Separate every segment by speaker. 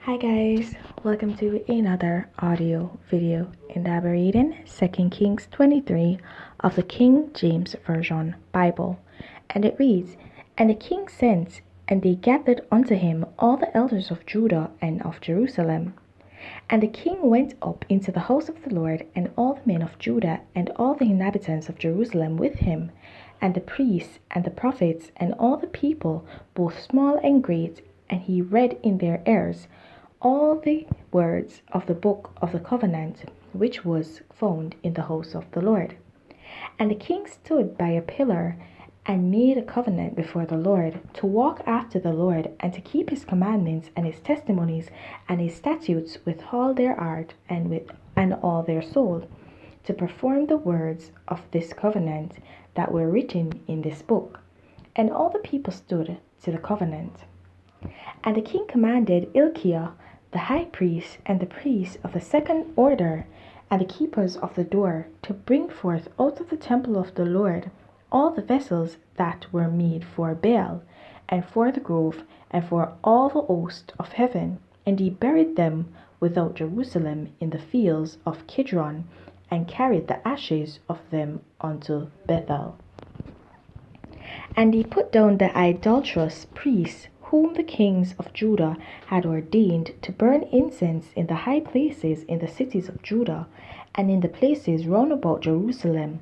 Speaker 1: Hi guys, welcome to another audio video and I'll be reading 2 Kings 23 of the King James Version Bible. And it reads, And the king sent, and they gathered unto him all the elders of Judah and of Jerusalem. And the king went up into the house of the Lord, and all the men of Judah and all the inhabitants of Jerusalem with him, and the priests and the prophets and all the people, both small and great, and he read in their ears all the words of the book of the covenant which was found in the house of the Lord. And the king stood by a pillar and made a covenant before the Lord, to walk after the Lord, and to keep his commandments and his testimonies and his statutes with all their heart and all their soul, to perform the words of this covenant that were written in this book. And all the people stood to the covenant. And the king commanded Hilkiah the high priest and the priests of the second order and the keepers of the door to bring forth out of the temple of the Lord all the vessels that were made for Baal and for the grove and for all the host of heaven. And he buried them without Jerusalem in the fields of Kidron, and carried the ashes of them unto Bethel. And he put down the idolatrous priests whom the kings of Judah had ordained to burn incense in the high places in the cities of Judah, and in the places round about Jerusalem,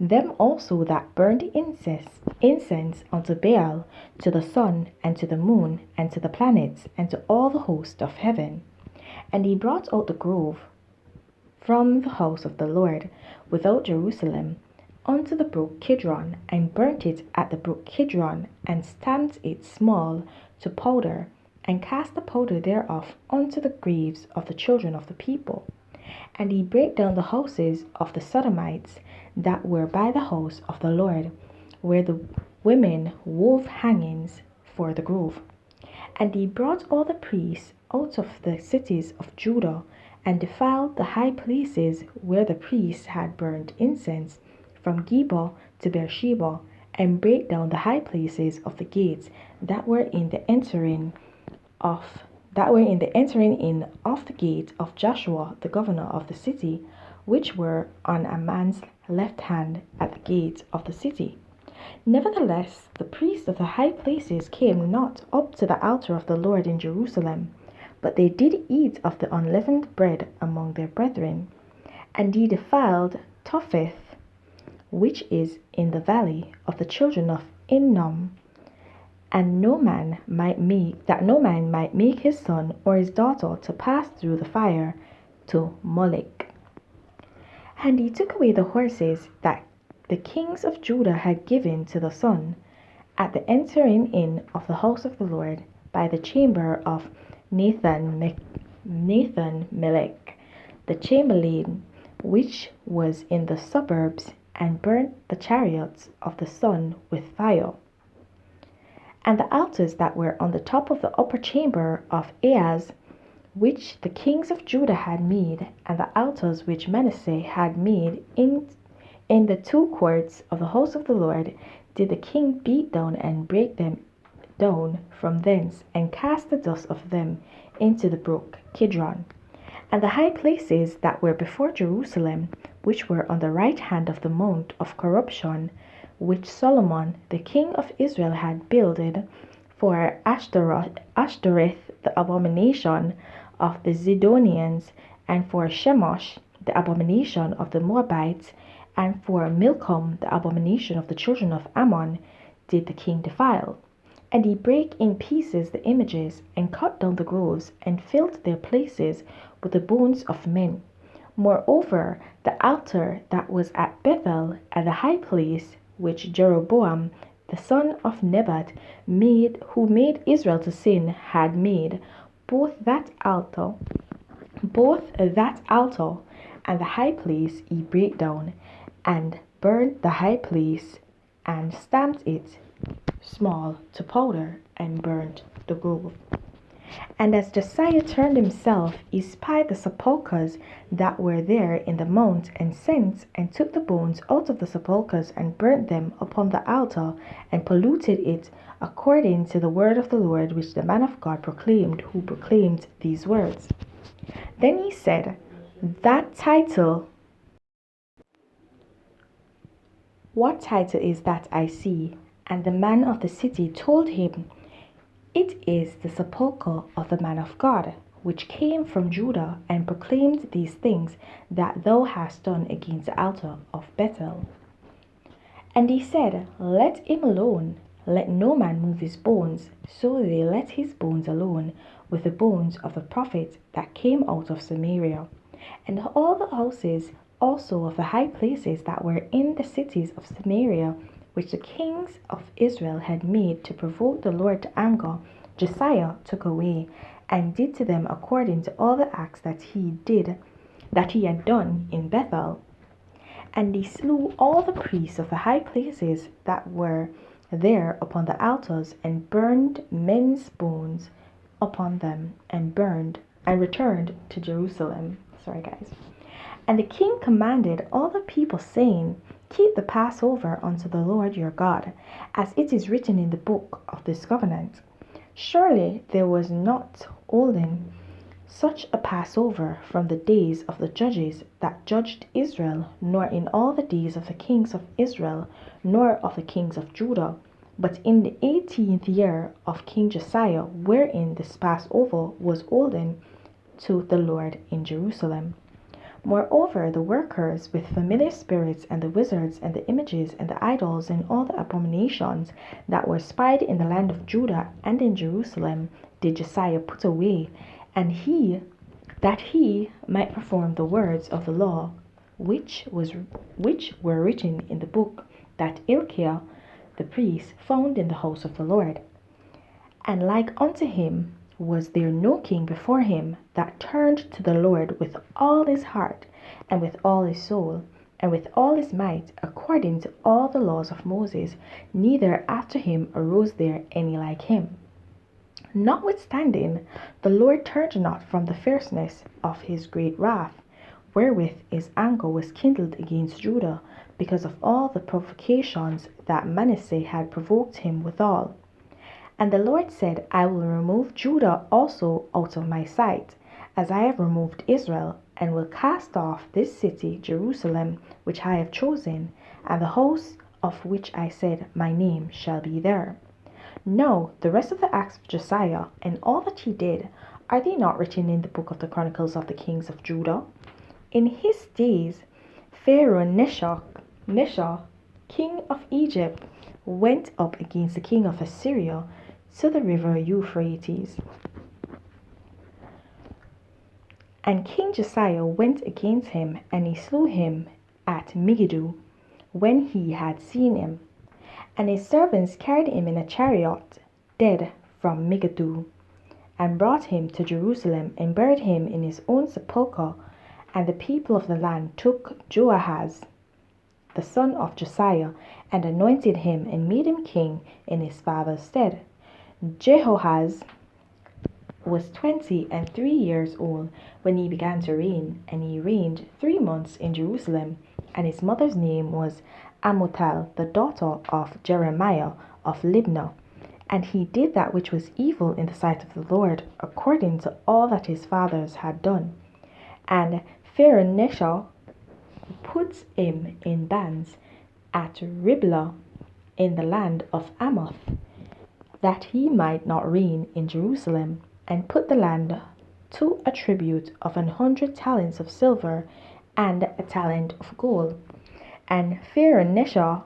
Speaker 1: them also that burned incense unto Baal, to the sun, and to the moon, and to the planets, and to all the host of heaven. And he brought out the grove from the house of the Lord without Jerusalem unto the brook Kidron, and burnt it at the brook Kidron, and stamped it small to powder, and cast the powder thereof unto the graves of the children of the people. And he brake down the houses of the Sodomites that were by the house of the Lord, where the women wove hangings for the grove. And he brought all the priests out of the cities of Judah, and defiled the high places where the priests had burnt incense, from Geba to Beersheba, and brake down the high places of the gates that were in the entering in of the gate of Joshua the governor of the city, which were on a man's left hand at the gate of the city. Nevertheless, the priests of the high places came not up to the altar of the Lord in Jerusalem, but they did eat of the unleavened bread among their brethren. And he defiled Topheth, which is in the valley of the children of Hinnom, and no man might make his son or his daughter to pass through the fire to Molech. And he took away the horses that the kings of Judah had given to the sun at the entering in of the house of the Lord by the chamber of Nathan Melech, the chamberlain, which was in the suburbs, and burnt the chariots of the sun with fire. And the altars that were on the top of the upper chamber of Ahaz, which the kings of Judah had made, and the altars which Manasseh had made in the two courts of the house of the Lord, did the king beat down and break them down from thence, and cast the dust of them into the brook Kidron. And the high places that were before Jerusalem, which were on the right hand of the mount of corruption, which Solomon the king of Israel had builded for Ashtoreth, the abomination of the Zidonians, and for Chemosh, the abomination of the Moabites, and for Milcom, the abomination of the children of Ammon, did the king defile. And he brake in pieces the images, and cut down the groves, and filled their places with the bones of men. Moreover, the altar that was at Bethel, and the high place which Jeroboam the son of Nebat who made Israel to sin, had made, both that altar and the high place he brake down, and burned the high place, and stamped it small to powder, and burnt the grove. And as Josiah turned himself, he spied the sepulchres that were there in the mount, and sent and took the bones out of the sepulchres, and burnt them upon the altar, and polluted it, according to the word of the Lord which the man of God proclaimed, who proclaimed these words. Then he said, What title is that I see? And the man of the city told him, It is the sepulchre of the man of God, which came from Judah, and proclaimed these things that thou hast done against the altar of Bethel. And he said, Let him alone, let no man move his bones. So they let his bones alone, with the bones of the prophet that came out of Samaria. And all the houses also of the high places that were in the cities of Samaria, which the kings of Israel had made to provoke the Lord to anger, Josiah took away, and did to them according to all the acts that he had done in Bethel. And he slew all the priests of the high places that were there upon the altars, and burned men's bones upon them, and returned to Jerusalem. Sorry, guys. And the king commanded all the people, saying, Keep the Passover unto the Lord your God, as it is written in the book of this covenant. Surely there was not olden such a Passover from the days of the judges that judged Israel, nor in all the days of the kings of Israel, nor of the kings of Judah, but in the 18th year of King Josiah, wherein this Passover was olden to the Lord in Jerusalem. Moreover, the workers with familiar spirits, and the wizards, and the images, and the idols, and all the abominations that were spied in the land of Judah and in Jerusalem, did Josiah put away, and he might perform the words of the law, which were written in the book that Hilkiah the priest found in the house of the Lord. And like unto him was there no king before him that turned to the Lord with all his heart, and with all his soul, and with all his might, according to all the laws of Moses, neither after him arose there any like him. Notwithstanding, the Lord turned not from the fierceness of his great wrath, wherewith his anger was kindled against Judah, because of all the provocations that Manasseh had provoked him withal. And the Lord said, I will remove Judah also out of my sight, as I have removed Israel, and will cast off this city, Jerusalem, which I have chosen, and the house of which I said, My name shall be there. Now, the rest of the acts of Josiah, and all that he did, are they not written in the book of the Chronicles of the kings of Judah? In his days, Pharaoh Necho, king of Egypt, went up against the king of Assyria to the river Euphrates. And King Josiah went against him, and he slew him at Megiddo, when he had seen him. And his servants carried him in a chariot, dead from Megiddo, and brought him to Jerusalem, and buried him in his own sepulchre. And the people of the land took Joahaz, the son of Josiah, and anointed him, and made him king in his father's stead. Jehoahaz was 23 years old when he began to reign, and he reigned 3 months in Jerusalem. And his mother's name was Amutal, the daughter of Jeremiah of Libnah. And he did that which was evil in the sight of the Lord, according to all that his fathers had done. And Pharaoh Necho put him in bands at Riblah in the land of Amoth, that he might not reign in Jerusalem, and put the land to a tribute of 100 talents of silver, and a talent of gold. And Pharaoh Necho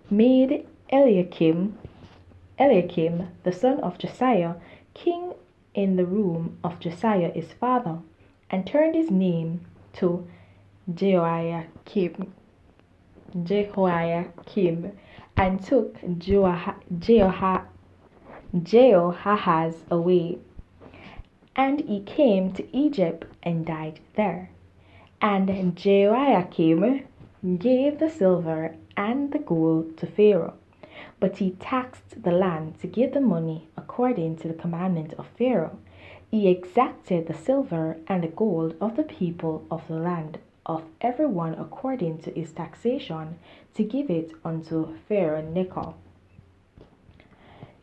Speaker 1: made Eliakim, the son of Josiah, king in the room of Josiah his father, and turned his name to Jehoiakim, and took Jehoahaz away. And he came to Egypt and died there. And Jehoiakim gave the silver and the gold to Pharaoh, But he taxed the land to give the money according to the commandment of Pharaoh. He exacted the silver and the gold of the people of the land, of every one according to his taxation, to give it unto Pharaoh Necho.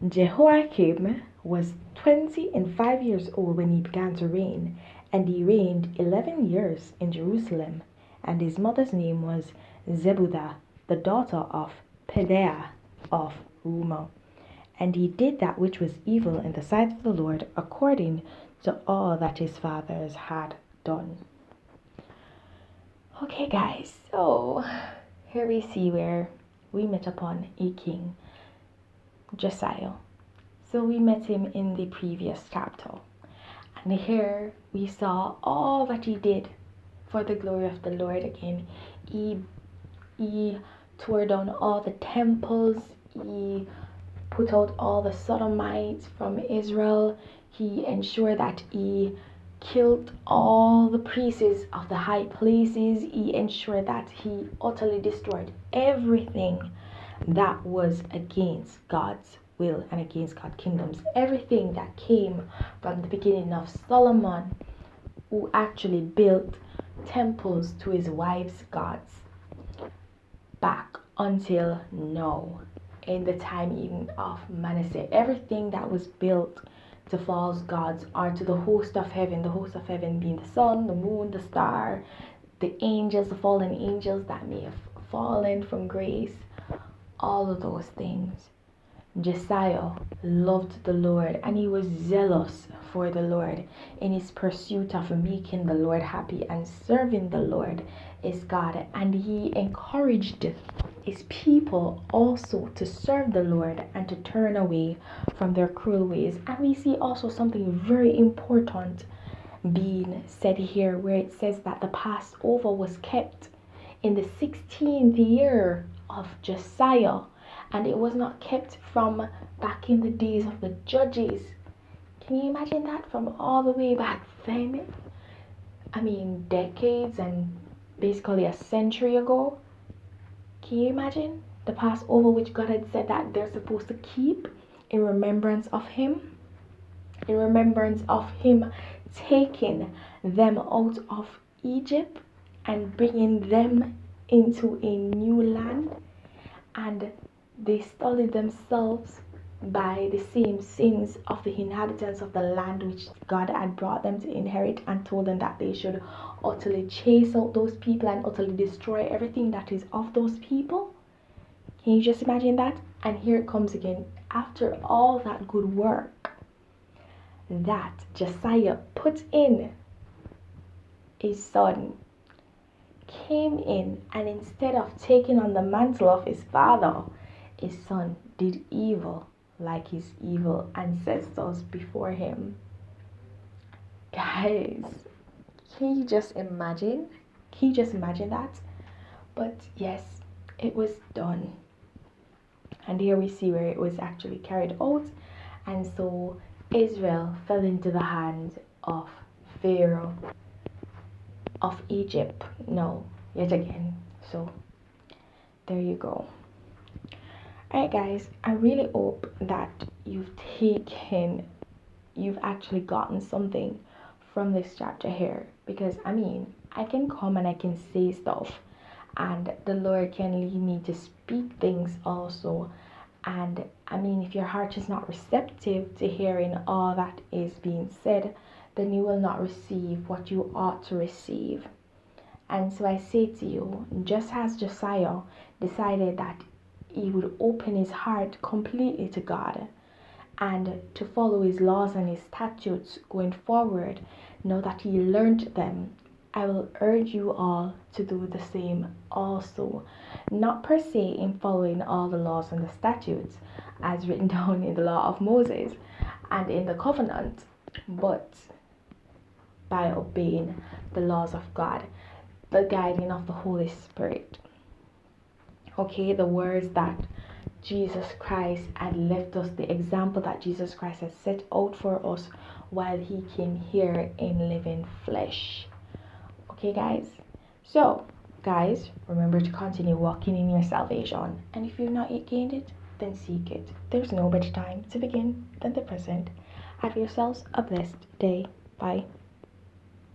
Speaker 1: Jehoiakim was 25 years old when he began to reign, and he reigned 11 years in Jerusalem. And his mother's name was Zebudah, the daughter of Pedaiah of Rumah. And he did that which was evil in the sight of the Lord, according to all that his fathers had done. Okay, guys, so here we see where we met upon a king, Josiah. So we met him in the previous chapter. And here we saw all that he did for the glory of the Lord again. He tore down all the temples. He put out all the sodomites from Israel. He ensured that he killed all the priests of the high places. He ensured that he utterly destroyed everything that was against God's will and against God's kingdoms. Everything that came from the beginning of Solomon, who actually built temples to his wife's gods, back until now, in the time even of Manasseh. Everything that was built to false gods or to the host of heaven being the sun, the moon, the star, the angels, the fallen angels that may have fallen from grace, all of those things. Josiah loved the Lord, and he was zealous for the Lord in his pursuit of making the Lord happy and serving the Lord his God. And he encouraged his people also to serve the Lord and to turn away from their cruel ways. And we see also something very important being said here, where it says that the Passover was kept in the 16th year of Josiah, and it was not kept from back in the days of the judges. Can you imagine that? From all the way back then? I mean, decades and basically a century ago. Can you imagine the Passover which God had said that they're supposed to keep in remembrance of him? In remembrance of him taking them out of Egypt and bringing them into a new land. And they sullied themselves by the same sins of the inhabitants of the land which God had brought them to inherit, and told them that they should utterly chase out those people and utterly destroy everything that is of those people. Can you just imagine that? And here it comes again. After all that good work that Josiah put in, his son came in, and instead of taking on the mantle of his father, his son did evil like his evil ancestors before him. Guys, can you just imagine? Can you just imagine that? But yes, it was done. And here we see where it was actually carried out. And so Israel fell into the hands of Pharaoh of Egypt. No, yet again. So there you go. Alright guys, I really hope that you've actually gotten something from this chapter here, because I mean, I can come and I can say stuff, and the Lord can lead me to speak things also. And I mean, if your heart is not receptive to hearing all that is being said, then you will not receive what you ought to receive. And so I say to you, just as Josiah decided that he would open his heart completely to God and to follow his laws and his statutes going forward, now that he learned them, I will urge you all to do the same also. Not per se in following all the laws and the statutes as written down in the law of Moses and in the covenant, but by obeying the laws of God, the guiding of the Holy Spirit. Okay, the words that Jesus Christ had left us, the example that Jesus Christ has set out for us while he came here in living flesh. Okay, guys? So, guys, remember to continue walking in your salvation. And if you've not yet gained it, then seek it. There's no better time to begin than the present. Have yourselves a blessed day. Bye.